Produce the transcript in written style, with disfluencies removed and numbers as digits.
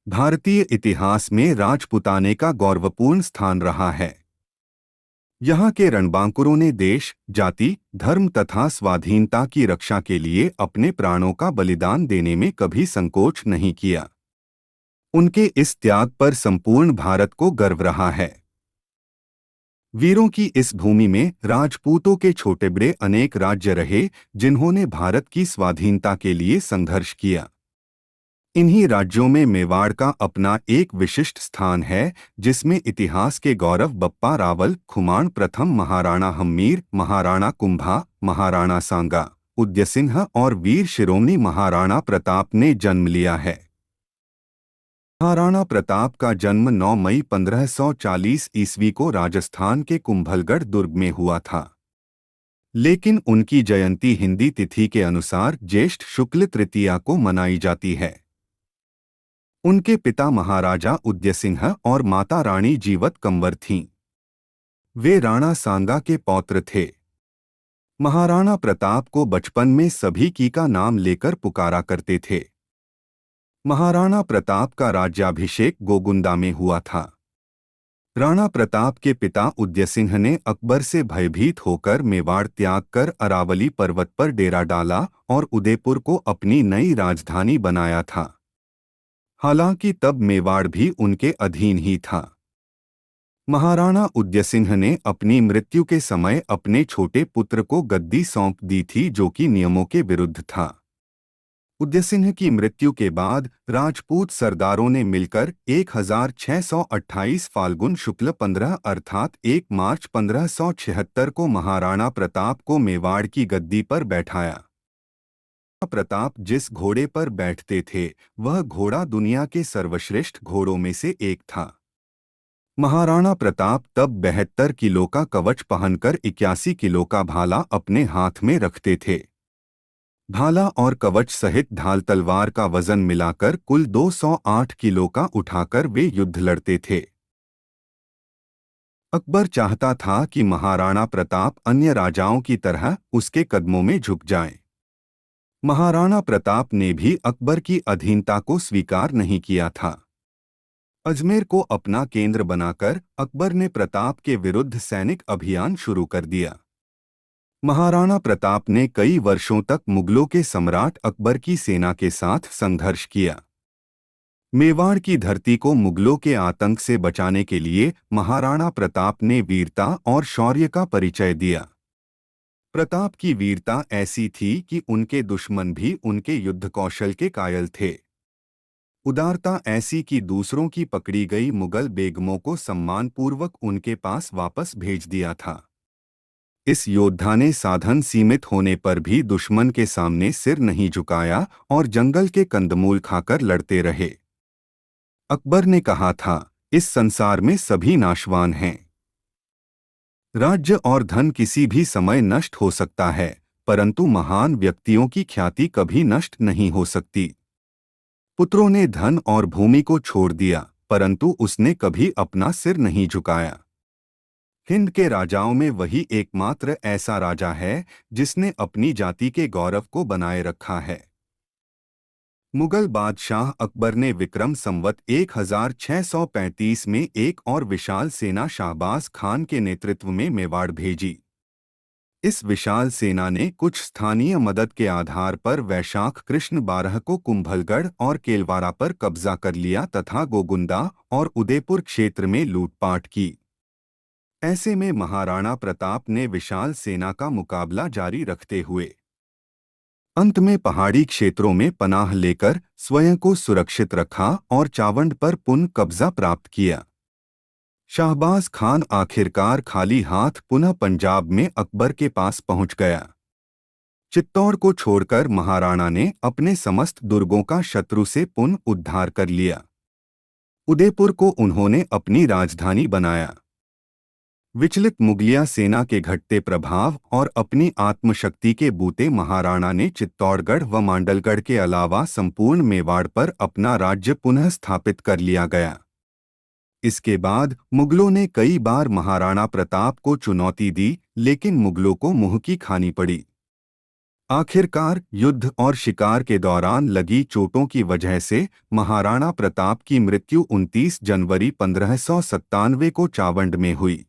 भारतीय इतिहास में राजपूताने का गौरवपूर्ण स्थान रहा है। यहाँ के रणबांकुरों ने देश, जाति, धर्म तथा स्वाधीनता की रक्षा के लिए अपने प्राणों का बलिदान देने में कभी संकोच नहीं किया। उनके इस त्याग पर संपूर्ण भारत को गर्व रहा है। वीरों की इस भूमि में राजपूतों के छोटे बड़े अनेक राज्य रहे, जिन्होंने भारत की स्वाधीनता के लिए संघर्ष किया। इन्हीं राज्यों में मेवाड़ का अपना एक विशिष्ट स्थान है, जिसमें इतिहास के गौरव बप्पा रावल, खुमान प्रथम, महाराणा हम्मीर, महाराणा कुंभा, महाराणा सांगा, उदयसिंह और वीर शिरोमणि महाराणा प्रताप ने जन्म लिया है। महाराणा प्रताप का जन्म 9 मई 1540 ईस्वी को राजस्थान के कुंभलगढ़ दुर्ग में हुआ था, लेकिन उनकी जयंती हिंदी तिथि के अनुसार ज्येष्ठ शुक्ल तृतीया को मनाई जाती है। उनके पिता महाराजा उदयसिंह और माता रानी जीवत कंवर थीं। वे राणा सांगा के पौत्र थे। महाराणा प्रताप को बचपन में सभी की का नाम लेकर पुकारा करते थे। महाराणा प्रताप का राज्याभिषेक गोगुंदा में हुआ था। राणा प्रताप के पिता उदयसिंह ने अकबर से भयभीत होकर मेवाड़ त्याग कर अरावली पर्वत पर डेरा डाला और उदयपुर को अपनी नई राजधानी बनाया था। हालांकि तब मेवाड़ भी उनके अधीन ही था। महाराणा उदयसिंह ने अपनी मृत्यु के समय अपने छोटे पुत्र को गद्दी सौंप दी थी, जो कि नियमों के विरुद्ध था। उदयसिंह की मृत्यु के बाद राजपूत सरदारों ने मिलकर 1628 फाल्गुन शुक्ल 15 अर्थात 1 मार्च 1576 को महाराणा प्रताप को मेवाड़ की गद्दी पर बैठाया। प्रताप जिस घोड़े पर बैठते थे, वह घोड़ा दुनिया के सर्वश्रेष्ठ घोड़ों में से एक था। महाराणा प्रताप तब 72 किलो का कवच पहनकर 81 किलो का भाला अपने हाथ में रखते थे। भाला और कवच सहित ढाल तलवार का वजन मिलाकर कुल 208 किलो का उठाकर वे युद्ध लड़ते थे। अकबर चाहता था कि महाराणा प्रताप अन्य राजाओं की तरह उसके कदमों में झुक जाएं। महाराणा प्रताप ने भी अकबर की अधीनता को स्वीकार नहीं किया था। अजमेर को अपना केंद्र बनाकर अकबर ने प्रताप के विरुद्ध सैनिक अभियान शुरू कर दिया। महाराणा प्रताप ने कई वर्षों तक मुगलों के सम्राट अकबर की सेना के साथ संघर्ष किया। मेवाड़ की धरती को मुगलों के आतंक से बचाने के लिए महाराणा प्रताप ने वीरता और शौर्य का परिचय दिया। प्रताप की वीरता ऐसी थी कि उनके दुश्मन भी उनके युद्ध कौशल के कायल थे। उदारता ऐसी कि दूसरों की पकड़ी गई मुगल बेगमों को सम्मानपूर्वक उनके पास वापस भेज दिया था। इस योद्धा ने साधन सीमित होने पर भी दुश्मन के सामने सिर नहीं झुकाया और जंगल के कंदमूल खाकर लड़ते रहे। अकबर ने कहा था, इस संसार में सभी नाशवान हैं। राज्य और धन किसी भी समय नष्ट हो सकता है, परंतु महान व्यक्तियों की ख्याति कभी नष्ट नहीं हो सकती। पुत्रों ने धन और भूमि को छोड़ दिया, परंतु उसने कभी अपना सिर नहीं झुकाया। हिंद के राजाओं में वही एकमात्र ऐसा राजा है जिसने अपनी जाति के गौरव को बनाए रखा है। मुगल बादशाह अकबर ने विक्रम संवत 1635 में एक और विशाल सेना शाहबाज खान के नेतृत्व में मेवाड़ भेजी। इस विशाल सेना ने कुछ स्थानीय मदद के आधार पर वैशाख कृष्ण 12 को कुंभलगढ़ और केलवाड़ा पर कब्जा कर लिया तथा गोगुंदा और उदयपुर क्षेत्र में लूटपाट की। ऐसे में महाराणा प्रताप ने विशाल सेना का मुकाबला जारी रखते हुए अंत में पहाड़ी क्षेत्रों में पनाह लेकर स्वयं को सुरक्षित रखा और चावंड पर पुनः कब्जा प्राप्त किया। शाहबाज खान आखिरकार खाली हाथ पुनः पंजाब में अकबर के पास पहुंच गया। चित्तौड़ को छोड़कर महाराणा ने अपने समस्त दुर्गों का शत्रु से पुनः उद्धार कर लिया। उदयपुर को उन्होंने अपनी राजधानी बनाया। विचलित मुगलिया सेना के घटते प्रभाव और अपनी आत्मशक्ति के बूते महाराणा ने चित्तौड़गढ़ व मांडलगढ़ के अलावा संपूर्ण मेवाड़ पर अपना राज्य पुनः स्थापित कर लिया गया। इसके बाद मुगलों ने कई बार महाराणा प्रताप को चुनौती दी, लेकिन मुगलों को मुंह की खानी पड़ी। आखिरकार युद्ध और शिकार के दौरान लगी चोटों की वजह से महाराणा प्रताप की मृत्यु 29 जनवरी 1597 को चावंड में हुई।